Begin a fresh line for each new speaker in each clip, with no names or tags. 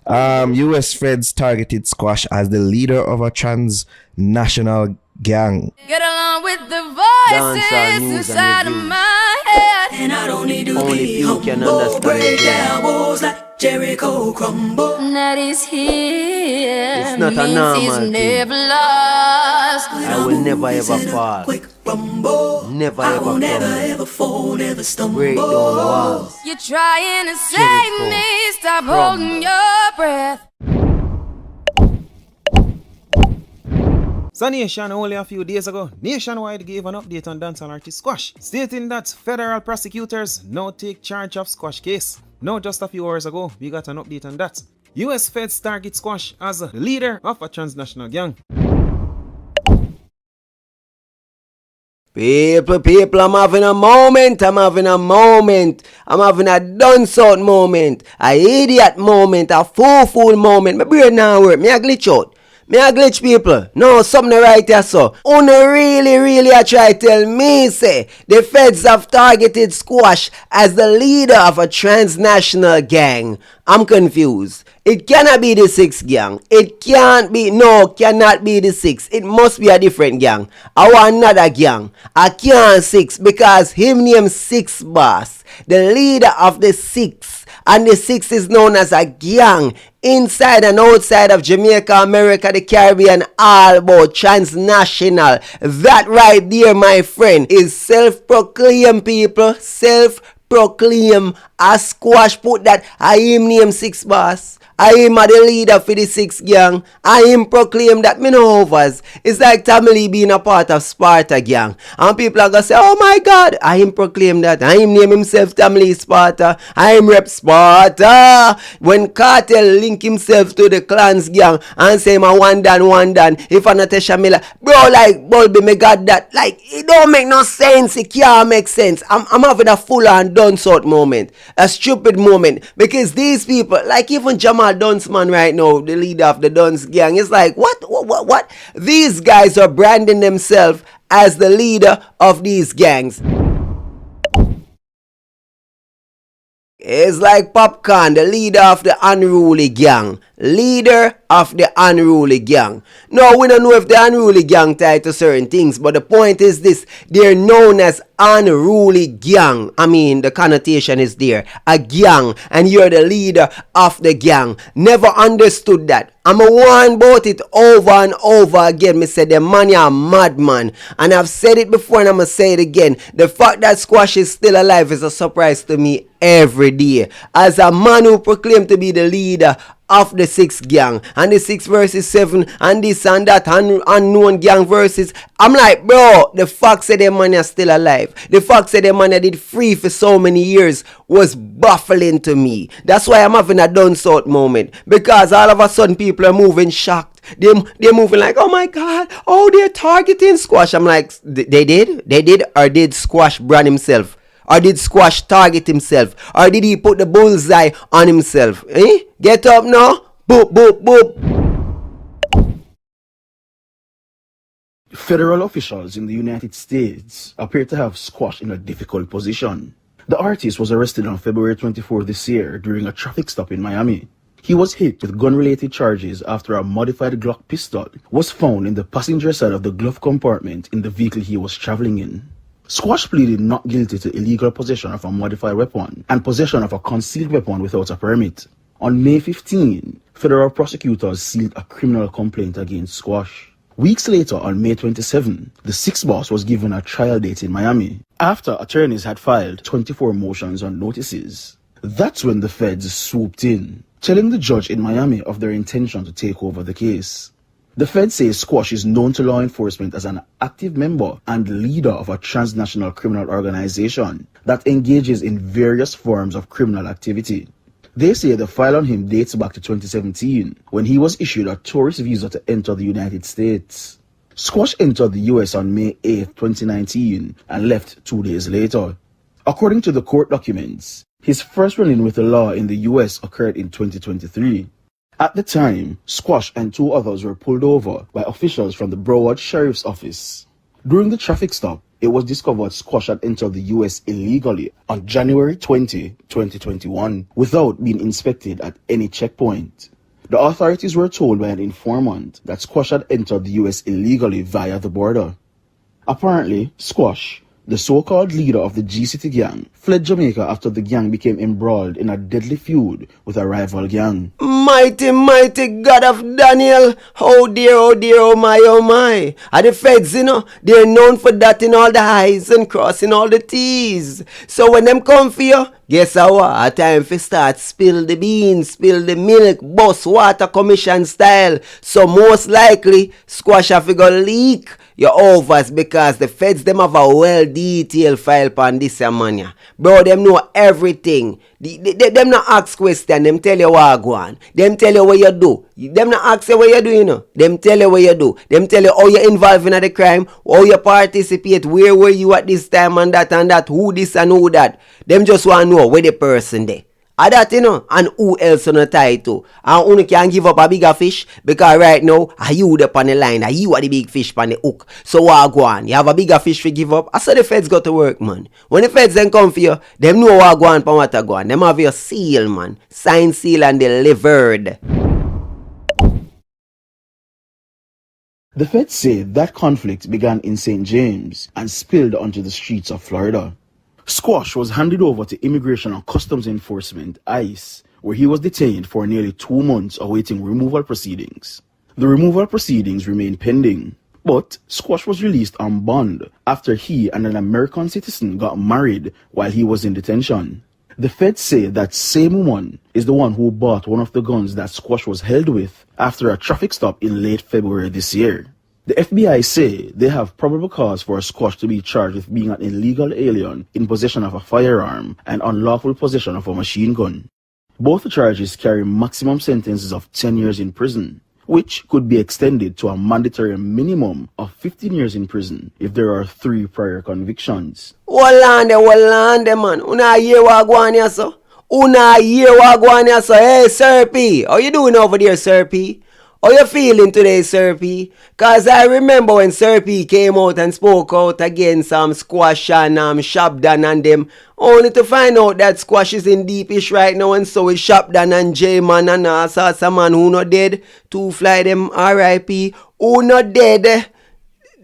U.S. feds targeted Squash as the leader of a transnational gang.
Get along with the
Dancehall
voices
news
inside
and
of
reviews.
my head.
And I don't need to
Only
be
few can
humble.
understand
Break
it, yeah.
down walls like Jericho crumble.
Daddy's here.
It's not a
means he's
normal thing.
never lost.
I will never ever fall.
Quick rumble.
Never
I
ever
will never
crumble.
ever fall, never stumble.
Break down walls.
You're trying to save
Jericho
me. Stop
crumble.
holding your breath.
So Nation, only a few days ago, Nationwide gave an update on dancehall artist Squash, stating that federal prosecutors now take charge of Squash case. Now just a few hours ago, we got an update on that. US feds target Squash as the leader of a transnational gang.
People, I'm having a moment. I'm having a dunce-out moment. A idiot moment. A fool moment. My brain now work. Me a glitch out. Me a glitch, people. No, something right here, so. Uno really a try tell me, say, the feds have targeted Squash as the leader of a transnational gang. I'm confused. It cannot be the 6 gang. It can't be, cannot be the 6. It must be a different gang. I want another gang. I can't 6 because him name 6 Boss, the leader of the 6. And the 6 is known as a gang inside and outside of Jamaica, America, the Caribbean, all about transnational. That right there, my friend, is self-proclaimed, people. Self-proclaimed. A Squash put that I him name 6 Boss. I am the leader for the 6 gang. I am proclaim that me no overs. It's like Tamale being a part of Sparta gang. And people are gonna say, oh my God, I am proclaim that. I am name himself Tamale Sparta. I am rep Sparta. When Cartel link himself to the clans gang and say my one done. If I not Tesha Miller, bro, like Bulby, me got that. Like it don't make no sense. It can't make sense. I'm having a full on dunce out moment. A stupid moment. Because these people, like even Jamal Dunce man right now, the leader of the Dunce gang, is like, what? These guys are branding themselves as the leader of these gangs. It's like Popcorn, the leader of the unruly gang. Leader of the unruly gang. No, we don't know if the unruly gang tied to certain things, but the point is this: they're known as unruly gang. I mean, the connotation is there. A gang, and you're the leader of the gang. Never understood that. I'm a warn about it over and over again. Me say the man are madman, and I've said it before and I'm gonna say it again. The fact that Squash is still alive is a surprise to me every day. As a man who proclaimed to be the leader of the 6 gang, and the 6 versus 7, and this and that unknown gang versus, I'm like, bro, the fact that the man is still alive, the fact that the man did free for so many years was baffling to me. That's why I'm having a dunce out moment, because all of a sudden people are moving shocked. They're moving like, oh my God, oh, they're targeting Squash. I'm like, they did, or did Squash brand himself? Or did Squash target himself? Or did he put the bullseye on himself? Get up now. Boop, boop, boop.
Federal officials in the United States appear to have Squash in a difficult position. The artist was arrested on February 24 this year during a traffic stop in Miami. He was hit with gun-related charges after a modified Glock pistol was found in the passenger side of the glove compartment in the vehicle he was traveling in. Squash pleaded not guilty to illegal possession of a modified weapon and possession of a concealed weapon without a permit. On May 15, federal prosecutors sealed a criminal complaint against Squash. Weeks later, on May 27, the 6 Boss was given a trial date in Miami after attorneys had filed 24 motions on notices. That's when the feds swooped in, telling the judge in Miami of their intention to take over the case. The Fed says Squash is known to law enforcement as an active member and leader of a transnational criminal organization that engages in various forms of criminal activity. They say the file on him dates back to 2017, when he was issued a tourist visa to enter the United States. Squash entered the US on May 8, 2019 and left 2 days later. According to the court documents, his first run-in with the law in the US occurred in 2023. At the time, Squash and 2 others were pulled over by officials from the Broward Sheriff's Office. During the traffic stop, it was discovered Squash had entered the US illegally on January 20, 2021, without being inspected at any checkpoint. The authorities were told by an informant that Squash had entered the US illegally via the border. Apparently, Squash, the so-called leader of the G-City gang, fled Jamaica after the gang became embroiled in a deadly feud with a rival gang.
Mighty, mighty God of Daniel. Oh dear, oh my. And the feds, they're known for dotting all the I's and crossing all the T's. So when them come for you, guess what? Time for start spill the beans, spill the milk, bust water commission style. So most likely, Squash have to go leak your overs because the feds them have a well-detailed file on this man. Bro, them know everything. Them not ask question, them tell you what go on. Them tell you what you do. Them not ask you what you do, Them tell you what you do. Them tell you how you involved in the crime, how you participate, where were you at this time and that, who this and who that. Them just want to know where the person there. And that, and who else on the tie to. And who can give up a bigger fish, because right now, are you up on the line, are you are the big fish on the hook. So what go on? You have a bigger fish to give up. I saw the feds got to work, man. When the feds then come for you, them know what go on, and what go on. Them have your seal, man. Signed, seal, and delivered.
The feds say that conflict began in St. James and spilled onto the streets of Florida. Squash was handed over to Immigration and Customs Enforcement, ICE, where he was detained for nearly 2 months awaiting removal proceedings. The removal proceedings remain pending, but Squash was released on bond after he and an American citizen got married while he was in detention. The feds say that same woman is the one who bought one of the guns that Squash was held with after a traffic stop in late February this year. The FBI say they have probable cause for Squash to be charged with being an illegal alien in possession of a firearm and unlawful possession of a machine gun. Both charges carry maximum sentences of 10 years in prison, which could be extended to a mandatory minimum of 15 years in prison if there are 3 prior convictions.
Hold on there, man. Una hear what go on here, so? Hey, Sir P. How you doing over there, Sir P? How you feeling today, Sir P? Cause I remember when Sir P came out and spoke out against Squash and Shabdan and them, only to find out that Squash is in deepish right now, and so is Shabdan and J-Man and Assasa man who not dead. 2 fly them R.I.P. Who not dead.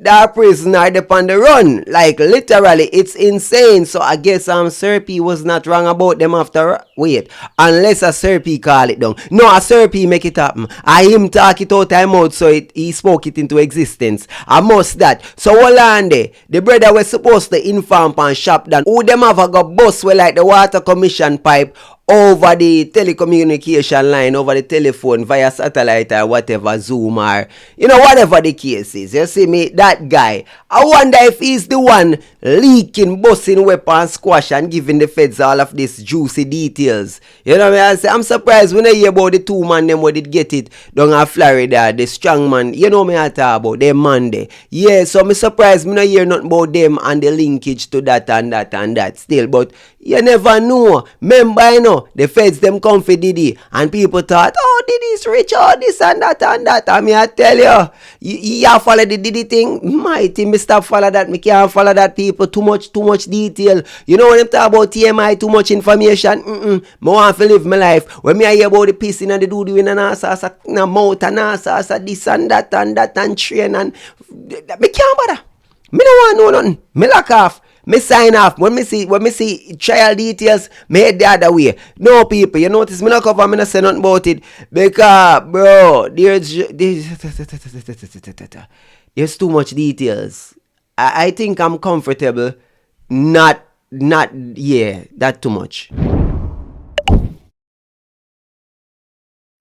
That prisoner they on the run. Like literally, it's insane. So I guess Sir P was not wrong about them after. Wait, unless a Sir P call it down. No, a Sir P make it happen. I him talk it out time out, so he spoke it into existence. I must that. So hold on there. The brother was supposed to inform on Shopdown. Who them have a go bust well like the water commission pipe over the telecommunication line, over the telephone, via satellite or whatever, Zoom or, whatever the case is. You see me, that guy. I wonder if he's the one leaking, busting weapons, Squash and giving the feds all of these juicy details. You know what I say? I'm surprised when I hear about the 2 man them who did get it down in Florida, the strong man. You know me I talk about, them man there. Yeah, so I'm surprised me not hear nothing about them and the linkage to that and that still. But you never know. Remember, the feds them come for Diddy and people thought, oh, Diddy's rich, all this and that. I mean, I tell you follow the Diddy thing. Mighty, me stop follow that. Me can't follow that, people. Too much detail. You know when them talk about TMI, too much information. Me want to live my life. When me I hear about the pissing and the doo-doo in an ass, a mouth and ass, this and that and train and me can't bother. Me don't want know nothing. Me lock off. Me sign off. When me see trial details, me head the other way. No, people, you notice me not cover, me not say nothing about it. Because, bro, there's too much details. I think I'm comfortable. Not, that too much.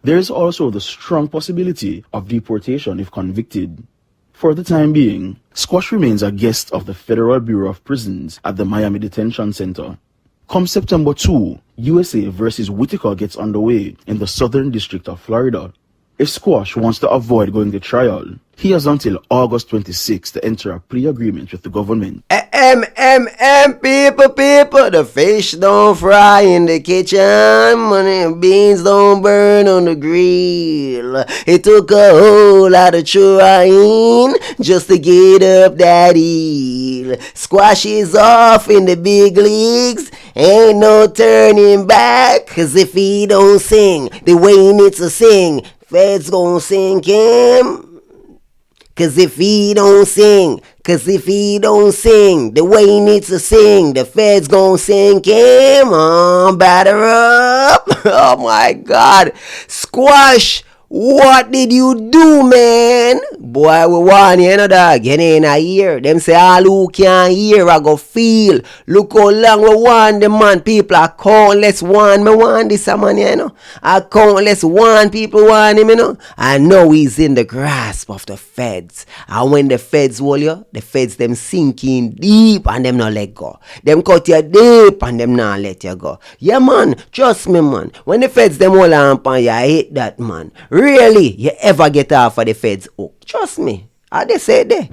There is also the strong possibility of deportation if convicted. For the time being, Squash remains a guest of the Federal Bureau of Prisons at the Miami Detention Center. Come September 2, USA versus Whitaker gets underway in the Southern District of Florida. If Squash wants to avoid going to trial, he has until August 26 to enter a plea agreement with the government.
People, the fish don't fry in the kitchen, money beans don't burn on the grill. It took a whole lot of trying just to get up that hill. Squash is off in the big leagues, ain't no turning back, cause if he don't sing the way he needs to sing, feds gon' sink him. Cause if he don't sing the way he needs to sing, the feds gon' sink him. Batter up. Oh my God. Squash, what did you do, man? Boy, we want you, know, dog. You ain't a hear. Them say all who can hear, I go feel. Look how long we want the man. People are countless one. Me want this man, you know. I countless one people want him, you know. I know he's in the grasp of the feds. And when the feds hold you, the feds them sinking deep and them not let go. Them cut you deep and them not let you go. Yeah, man. Trust me, man. When the feds them hold on pan you, I hate that, man. Really, you ever get off of the feds hook? Trust me, I they say there.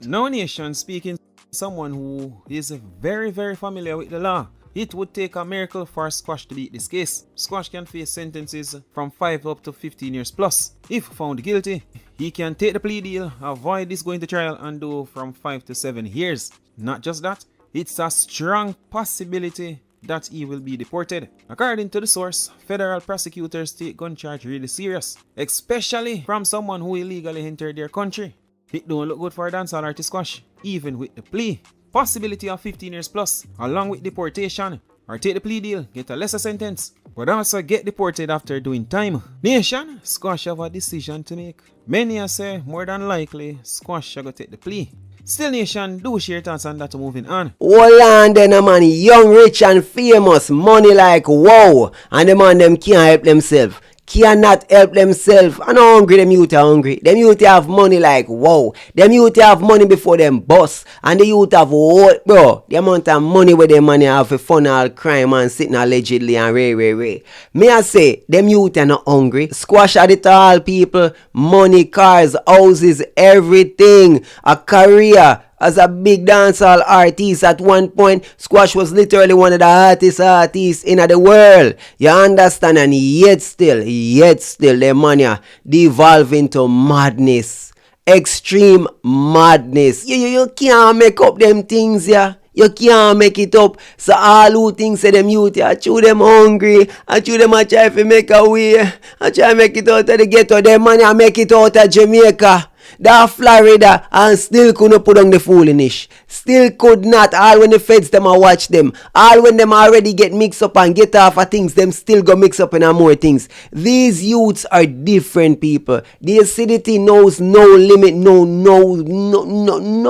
No nation speaking someone who is very, very familiar with the law. It would take a miracle for Squash to beat this case. Squash can face sentences from 5 up to 15 years plus. If found guilty, he can take the plea deal, avoid this going to trial, and do from 5 to 7 years. Not just that, it's a strong possibility that he will be deported. According to the source, federal prosecutors take gun charge really serious, especially from someone who illegally entered their country. It don't look good for a dancehall artist Squash, even with the plea. Possibility of 15 years plus, along with deportation, or take the plea deal, get a lesser sentence, but also get deported after doing time. Nation, Squash have a decision to make. Many say more than likely Squash shall go take the plea. Still, nation, do share your thoughts on that. Moving on.
Hold on then, man. Young, rich and famous. Money like wow. And the man them can't help themselves. Cannot help themselves. And hungry, them youth are hungry. Them youth have money like wow. Them youth have money before them boss. And the youth have what, bro? The amount of money where them money have for fun all crime and sitting allegedly and ray. Me I say, them youth are not hungry. Squash at it all, people. Money, cars, houses, everything. A career. As a big dancehall artist at one point, Squash was literally one of the hottest artists in the world. You understand? And yet still, the money devolve into madness. Extreme madness. You can't make up them things, yeah. You can't make it up. So all who think say them youth, I chew them hungry. I chew them a try to make a way. I try to make it out of the ghetto. Them money I make it out of Jamaica. That Florida, and still couldn't put on the foolish. Still could not. All when the feds them a watch them. All when them already get mixed up and get off of things, them still go mix up in more things. These youths are different people. The acidity knows no limit, no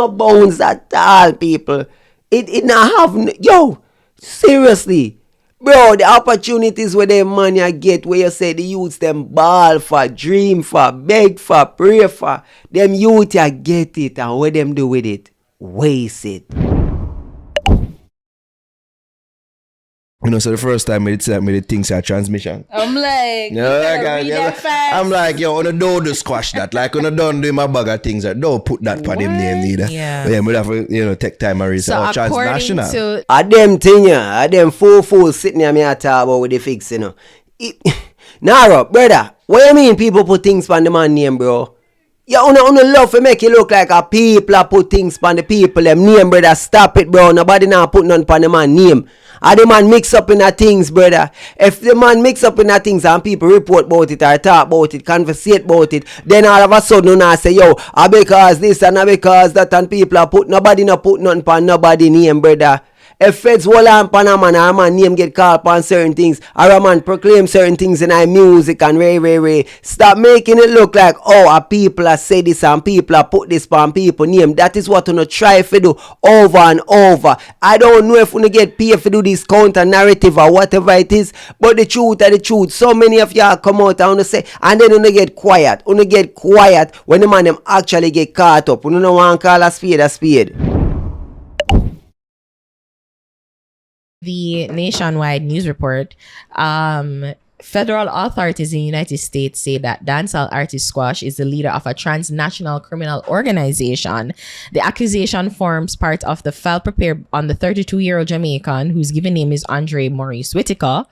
bounds at all, people. It not have, yo, seriously. Bro, the opportunities where them money I get, where you say the youths them ball for, dream for, beg for, pray for, them youth ya get it, and what them do with it? Waste it.
You know, so the first time I did the things are transmission.
I'm like,
You know, I'm like, yo, on the don't do squash that. Like, on the don't do my bag of things. Don't put that for them name neither.
Yeah.
Yeah, we have to, take time and research.
So according
transnational.
to
A them thing, yeah. A them fool sitting here me a talk about with the fix, you know. Naro, brother, what you mean people put things on the man name, bro? You only love to make it look like a people put things on the people them name, brother. Stop it, bro. Nobody now put none on the man name. And the man mix up in the things, brother. If the man mix up in the things and people report about it or talk about it, conversate about it, then all of a sudden I say, yo, because this and because that, and people are put, nobody not put nothing on nobody name, brother. If feds hold on pan a man, or a man name get called on certain things, or a man proclaim certain things in our music and ray. Stop making it look like, oh, a people are say this and people are put this on people name. That is what you try to do over and over. I don't know if you get paid to do this counter narrative or whatever it is, but the truth is the truth. So many of y'all come out and say, and then you get quiet. You get quiet when the man them actually get caught up. You don't want to call a spade.
the nationwide news report, federal authorities in the United States say that dancehall artist Squash is the leader of a transnational criminal organization. The accusation forms part of the file prepared on the 32-year-old Jamaican whose given name is Andre Maurice Whitaker.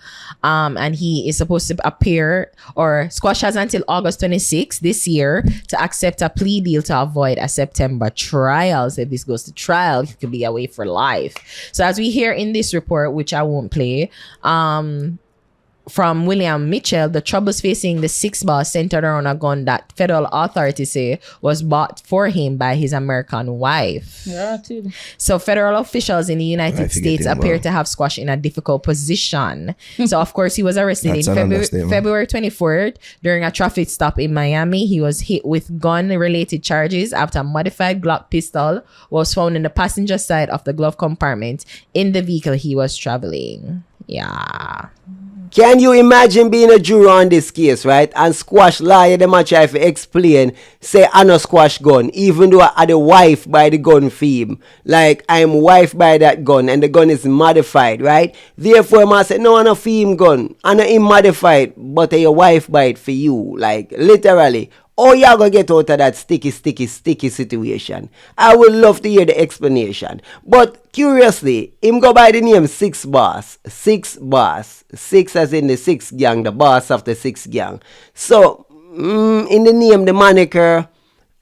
And he is supposed to appear, or Squash has until August 26th this year to accept a plea deal to avoid a September trial. So if this goes to trial, he could be away for life. So as we hear in this report, which I won't play, from William Mitchell, the troubles facing the six boss centered around a gun that federal authorities say was bought for him by his American wife.
Yeah, too.
So federal officials in the United
I think
States
it
appear
well.
to have Squash in a difficult position. So of course he was arrested
That's
in
an understatement.
February 24th during a traffic stop in Miami. He was hit with gun-related charges after a modified Glock pistol was found in the passenger side of the glove compartment in the vehicle he was traveling. Yeah.
Can you imagine being a juror on this case, right? And Squash lawyer them a try to explain, say I no Squash gun, even though I the wife by the gun theme. Like I'm wife by that gun and the gun is modified, right? Therefore I say no I no theme gun. I no him modified, but your wife by it for you. Like literally. Oh, y'all gonna get out of that sticky situation. I would love to hear the explanation. But curiously, him go by the name Six Boss. Six Boss. Six as in the Six Gang, the boss of the Six Gang. So, in the name, the moniker,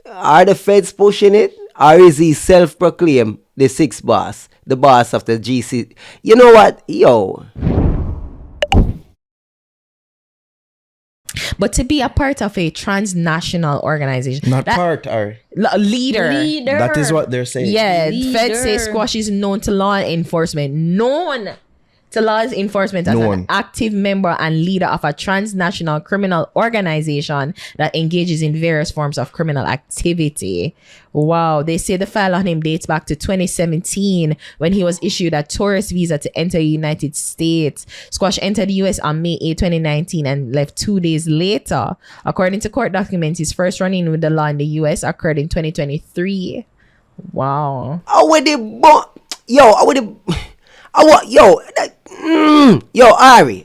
are the feds pushing it? Or is he self-proclaimed the Six Boss? The boss of the GC? You know what? Yo.
But to be a part of a transnational organization,
Not part or
leader.
that is what they're saying.
Yeah, Feds say
Leader.
Squash is known to law enforcement. Known to law enforcement as
Known.
an active member and leader of a transnational criminal organization that engages in various forms of criminal activity. Wow, they say the file on him dates back to 2017 when he was issued a tourist visa to enter the United States. Squash entered the US on May 8, 2019 and left 2 days later. According to court documents, his first run-in with the law in the US occurred in 2023. Wow.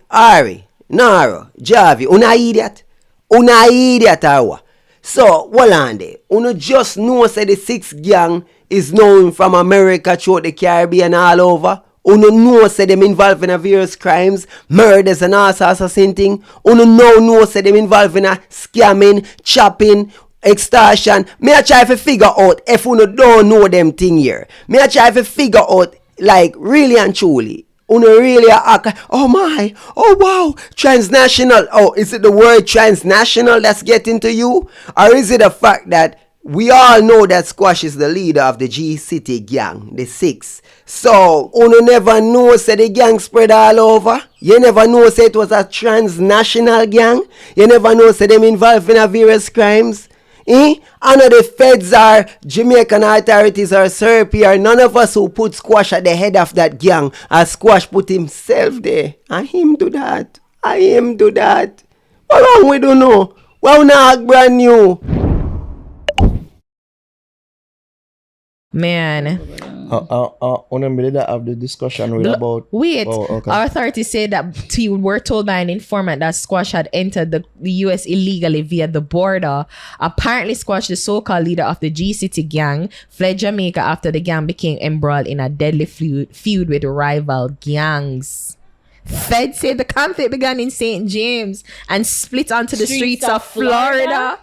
Ari, Naro, Javi, una idiot, Awa. So, hold on there. Una just know say the Six Gang is known from America throughout the Caribbean all over. Una know say them involved in a various crimes, murders and all sorts of thing. Una know say them involved in a scamming, chopping, extortion. Me a try to figure out if una don't know them thing here. Me a try to figure out like really and truly. Una really act, oh my, oh wow, transnational. Oh, is it the word transnational that's getting to you? Or is it the fact that we all know that Squash is the leader of the G City gang, the Six? So, una never know say the gang spread all over? You never know say it was a transnational gang? You never know say them involved in a various crimes? I know the feds are Jamaican authorities or Serpy or none of us who put Squash at the head of that gang as Squash put himself there. And him do that. I him do that. How long we don't know? Well now brand new.
Man.
Remember that have the discussion with about.
Wait,
Oh, okay.
our authorities say that we were told by an informant that Squash had entered the US illegally via the border. Apparently, Squash, the so-called leader of the G City gang, fled Jamaica after the gang became embroiled in a deadly feud with rival gangs. Feds say the conflict began in St. James and split onto the streets of Florida.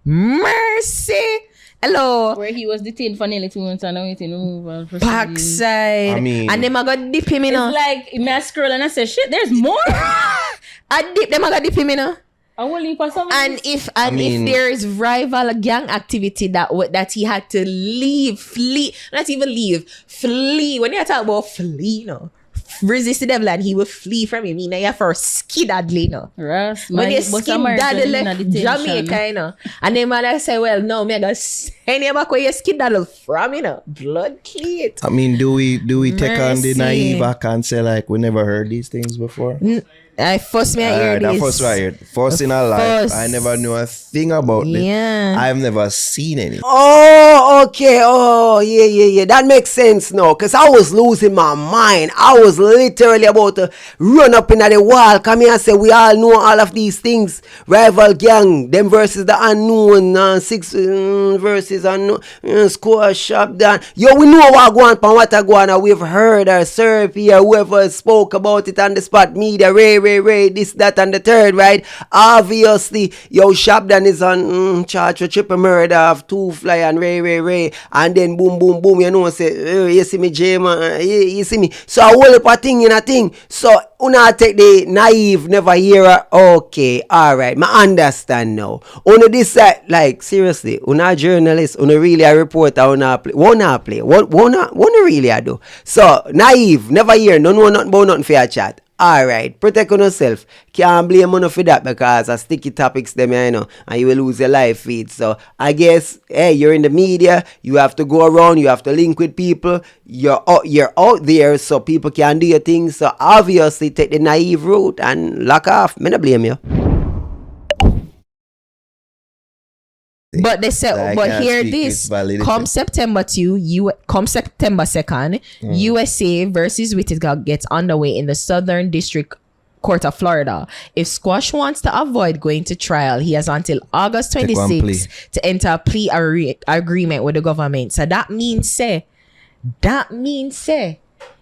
Mercy. Hello.
Where he was detained for nearly 2 months and awaiting removal.
Backside.
I mean-
and them I got dip him, you know.
It's like, me a scroll and I say, shit, there's more.
I dip them I got dip him, you know.
I will leave for something.
And if
mean-
if there is rival gang activity that he had to flee, not even leave, flee. When you talk about flee, no, resist the devil and he will flee from him. You know, you have to skedaddle, no.
Russ,
When you
but
skedaddle left Jamaica, you know, and then man say, well, no, me I gotta send you back where you skedaddle from, you know, blood cleat.
I mean, do we take on the
Mercy.
naive act and say like we never heard these things before?
I first me I hear
That
this.
first right here. First in our life.
First.
I never knew a thing about it.
Yeah.
I've never seen any.
Oh, okay. Oh, yeah. That makes sense now. Because I was losing my mind. I was literally about to run up in the wall. Come here and say, we all know all of these things. Rival gang, them versus the unknown. Six versus unknown. Squash shop down. Yo, we know what going on, what I go on. We've heard our Serpy or whoever spoke about it on the spot. Media, Ray, Ray, this, that, and the third, right? Obviously, yo, Shabdan is on charge for triple murder of Two Fly and Ray, and then boom, boom, boom, you know, say, you see me, Jay, man, you see me. So a whole heap of thing in a thing. So, una take the naive, never hear her. Okay, alright, I understand now. Una this, like, seriously, una journalist, una really a reporter, una play, wanna really a do. So, naive, never hear, no know nothing about nothing for your chat. Alright, protect on yourself. Can't blame you for that because a sticky topics them, you know, and you will lose your life feed. So I guess, hey, you're in the media, you have to go around, you have to link with people, you're out there so people can do your things. So obviously take the naive route and lock off. Me not blame you.
But they said,
I
but
can't
hear
speak
this.
with validity.
Come September 2nd, USA versus Whittaker gets underway in the Southern District Court of Florida. If Squash wants to avoid going to trial, he has until August
Take one
26th to enter a plea agreement with the government. So that means,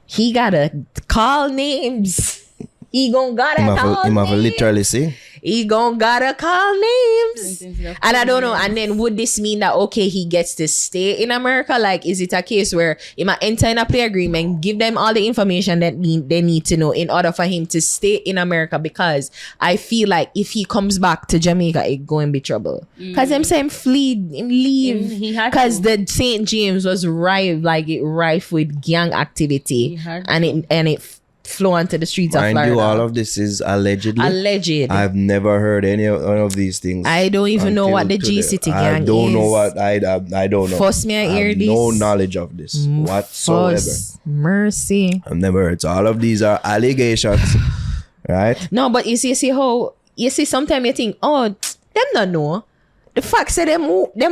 he gotta call names. He gonna gotta call
Him
names.
have literally say.
He gonna gotta call names. And I don't know. And then would this mean that, okay, he gets to stay in America? Like, is it a case where he might enter in a plea agreement, give them all the information that they need to know in order for him to stay in America? Because I feel like if he comes back to Jamaica, it going to be trouble. Because him saying leave. Because the St. James was rife with gang activity. And it flow onto the streets of
Mind
Florida.
you, all of this is allegedly.
Alleged.
I've never heard any of these things.
I don't even know what the
until
G
today.
City gang is.
I don't know what I don't know.
First me I hear
have
this.
no knowledge of this whatsoever.
First, mercy.
I've never heard. So all of these are allegations, right?
No, but you see sometimes you think, oh, them not know. The fact say them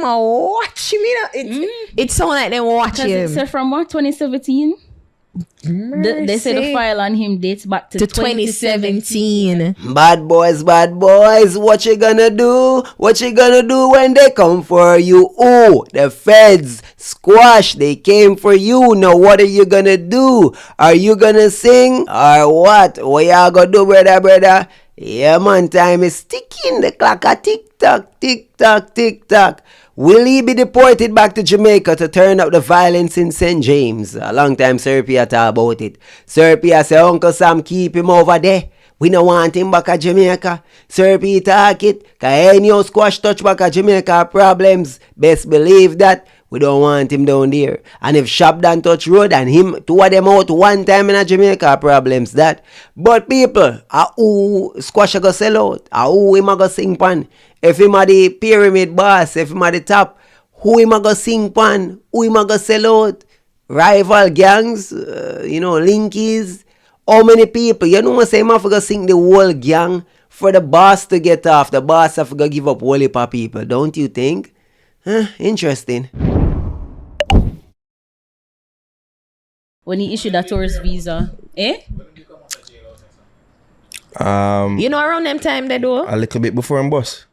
are watching me. It sound like them watching
Because it
him.
said from what, 2017? They said the file on him dates back to
2017.
Bad boys, what you gonna do? What you gonna do when they come for you? Oh, the feds, Squash, they came for you. Now what are you gonna do? Are you gonna sing or what? What y'all gonna do, brother? Yeah, man, time is ticking. The clock a tick-tock, tick-tock, tick-tock. Will he be deported back to Jamaica to turn up the violence in St. James? A long time Sir Pia talk about it. Sir Pia say, Uncle Sam, keep him over there. We don't want him back at Jamaica. Sir Pia talk it. Cause any Squash touch back at Jamaica problems. Best believe that. We don't want him down there. And if Shabdan touch road and him, two of them out one time in a Jamaica problems that. But people, who Squash go sell out? Who him a go sing pan? If him a the pyramid boss, if him a the top, who him a go sing pan? Who him a go sell out? Rival gangs, linkies. How many people? You know what I'm saying? Him have to go sing the whole gang for the boss to get off. The boss have to go give up whole heap of people. Don't you think? Interesting.
When he issued a tourist visa.
You know around them time they do?
A little bit before him boss.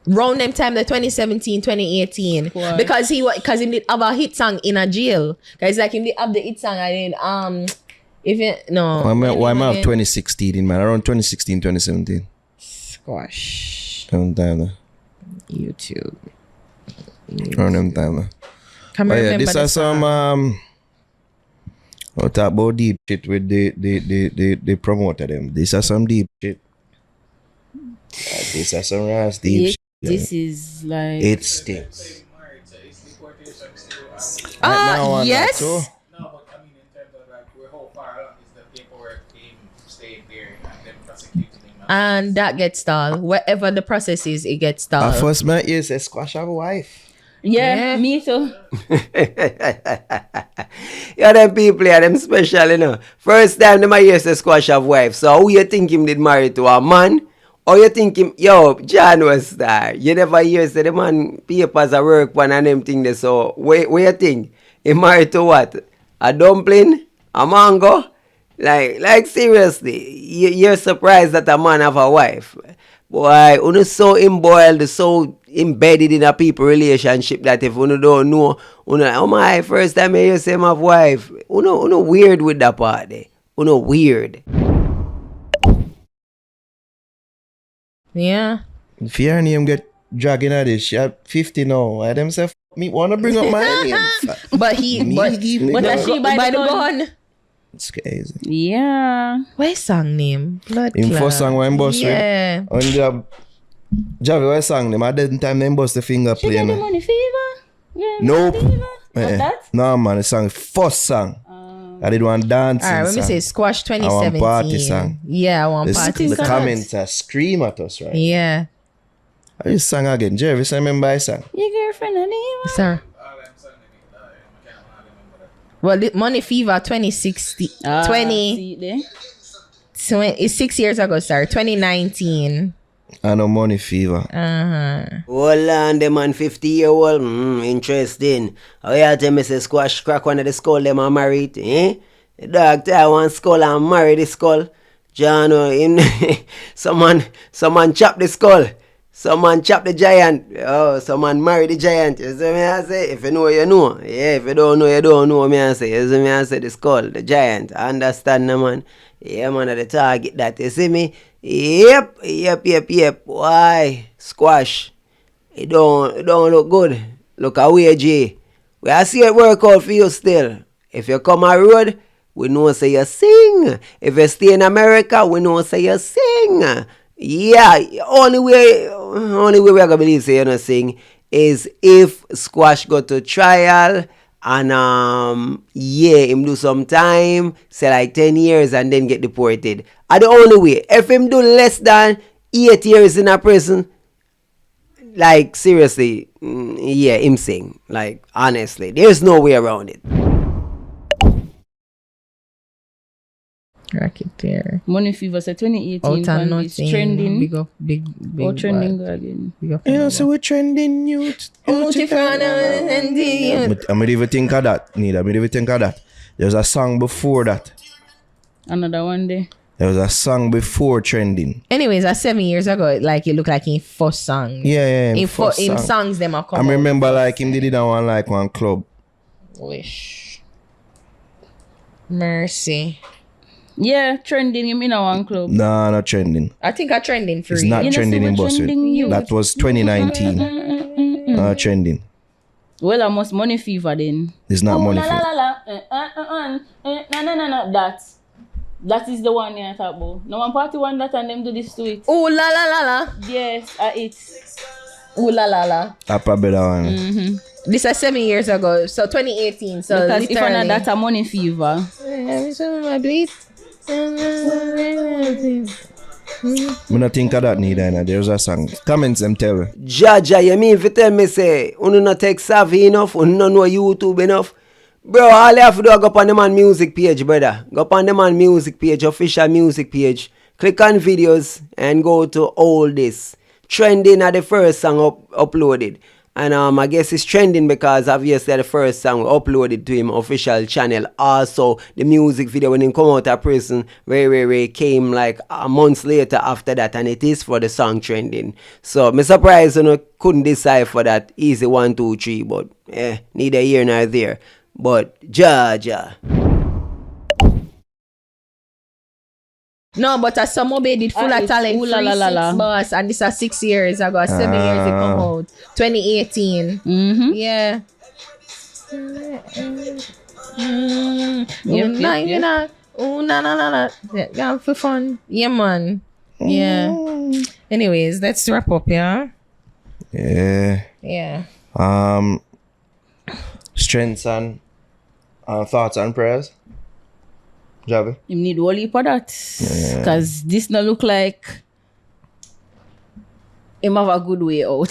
Round them time, the 2017, 2018.
Why?
Because he did have a hit song in a jail. Because like him did have the hit song and then
Why am I have 2016 in man? Around 2016, 2017.
Squash.
Around time.
YouTube.
Around them time.
Come
But yeah,
remember
this
the
are some I'll talk about deep shit with the promoter them. These are some deep shit. These are some rash deep shit.
This is like...
It stinks. Now on
yes.
that, so,
No, but I mean in terms of like how far along is the paperwork being staying there and then prosecuting him?
And that gets stalled. Wherever the process is, it gets stalled.
first man is a Squash have a wife.
Yeah, me too.
Yeah, them people here, them special, you know. First time them hear say Squash have wife. So who you think him did marry to, a man? Or you think him, John was star. You never hear say the man papers a work one and them thing there. So where you think? He married to what? A dumpling? A mango? Like seriously, you're surprised that a man have a wife. Boy, uno so embroiled, so embedded in a people relationship that if uno don't know, oh my, first time I hear say him have wife, uno weird with that part there. Uno weird.
Yeah.
If your name get dragging at this, she at 50 now. Why them say, me wanna bring up my name?
But he, but
that she by the gun.
It's crazy.
Yeah.
What's song name? Blood
In
Clot.
first song when bust
Yeah.
on the Javi, what song them? At that time them bust the finger
She
play,
got the
man.
money fever. Yeah.
Nope.
Fever. What's that?
No man, the song first song. I did one dancing
All right, let me
song.
say Squash
I
2017.
want party song.
Yeah, I want party
The
song.
comments scream at us, right?
Yeah.
I just sang again. Jerry, you remember I sang?
Your girlfriend and him.
Sir. Well, Money Fever 2016. 20.
See it there?
It's 6 years ago, sir. 2019.
I know Money Fever.
Hold on, the man 50-year-old. Interesting. Oh, yeah, tell me say Squash crack one of the skull them are married. Eh? The dog tie one skull and marry the skull. John, someone chop the skull. Someone chop the giant. Oh, someone marry the giant. You see me I say? If you know, you know. Yeah, if you don't know, you don't know me I say. You see me I say? The skull, the giant. I understand, no, man. Yeah, man, at the target that. You see me? Yep. Why? Squash. It don't look good. Look away, G. We are see it work out for you still. If you come a road, we know say you sing. If you stay in America, we know say you sing. Yeah, only way we are gonna believe say you not sing is if Squash go to trial and him do some time, say like 10 years and then get deported. And the only way. If him do less than 8 years in a prison, like seriously, yeah, him sing. Like honestly, there's no way around it.
Racketeer.
Money Fever said 2018.
Out and nothing.
Trending.
Big up, big.
Oh, trending go again.
Big up.
You know, so we're trending youth.
I'm
I mean, even think of that, Nida. I mean, even think of that. There's a song before that.
Another one day.
There was a song before trending.
Anyways, that's 7 years ago. Like, it looked like in first song.
Yeah.
In
first song.
songs, them are
I
coming.
remember like him did it on one club.
Wish. Mercy.
Yeah, trending him in a one club.
Nah, not trending.
I think I trending for
It's
you.
not
You know,
trending
so
in
we're trending
Buzzfeed.
youth.
That was 2019. Trending.
Well, I must Money Fever then.
It's not Money
La,
Fever.
la, la, la. That is the one you talk about. No one party one that and them do this to it.
Oh la la la la.
Yes, it's.
Oh la la la.
That probably that one.
This is 7 years ago. So 2018. So
Because if
literally.
not that a Money Fever.
I do it.
I don't think of that neither. There's a song. Comments them tell me.
Jaja, you mean if you tell me say, you not take savvy enough, you not know YouTube enough? Bro, all you have to do is go up on the man music page, brother. Go up on the man music page, official music page. Click on videos and go to all this. Trending at the first song uploaded. And I guess it's trending because obviously the first song uploaded to him official channel. Also, the music video when he come out of prison, Ray came like a month later after that, and it is for the song trending. So I'm surprised you couldn't decide for that easy 1, 2, 3, but neither here nor there. But Jaja.
No, but as some obey did full of talent.
Ooh la la la la.
Boss, and this is 6 years ago. 7 years it come out. 2018. Yeah.
Yep.
Oh, na. Yeah, for fun. Yeah, man. Yeah. Anyways, let's wrap up, yeah?
Yeah. Strengths and thoughts and prayers. Javi?
You need all heap of that. Because this no look like him have a good way out.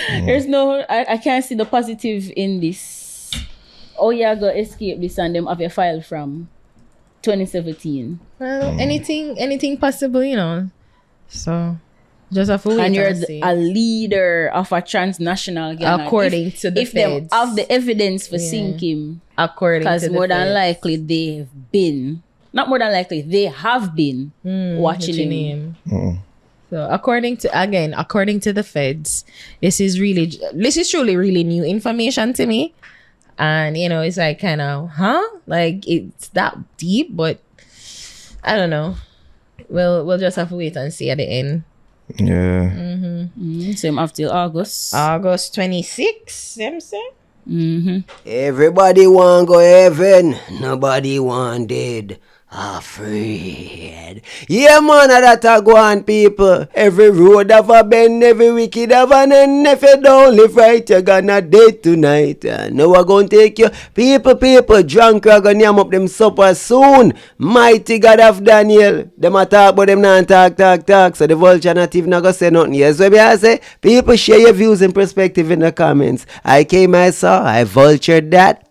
There's no, I can't see the positive in this. Oh, yeah, go escape this and them have a file from 2017.
Well, anything possible, you know. So, just have to wait
And you're
and see.
a leader of a transnational gang.
According to the
if them
feds.
have the evidence for sink him,
According to
because
the
more than
feds.
likely they have been watching him.
So according to the feds, this is truly really new information to me. And you know, it's like kind of, like it's that deep, but I don't know. We'll just have to wait and see at the end.
Yeah.
Same after till August.
August 26th, them say?
Everybody want go heaven, nobody want dead. Afraid. Yeah, man, that a go on, people. Every road have a bend, every wicked have an end. If you don't live right, you're gonna dead tonight. Now we're gonna take you. People, drunk are gonna yam up them supper soon. Mighty God of Daniel. Them a talk, but them not talk. So the vulture not even gonna say nothing. Yes, what I say? People, share your views and perspective in the comments. I came, I saw, I vultured that.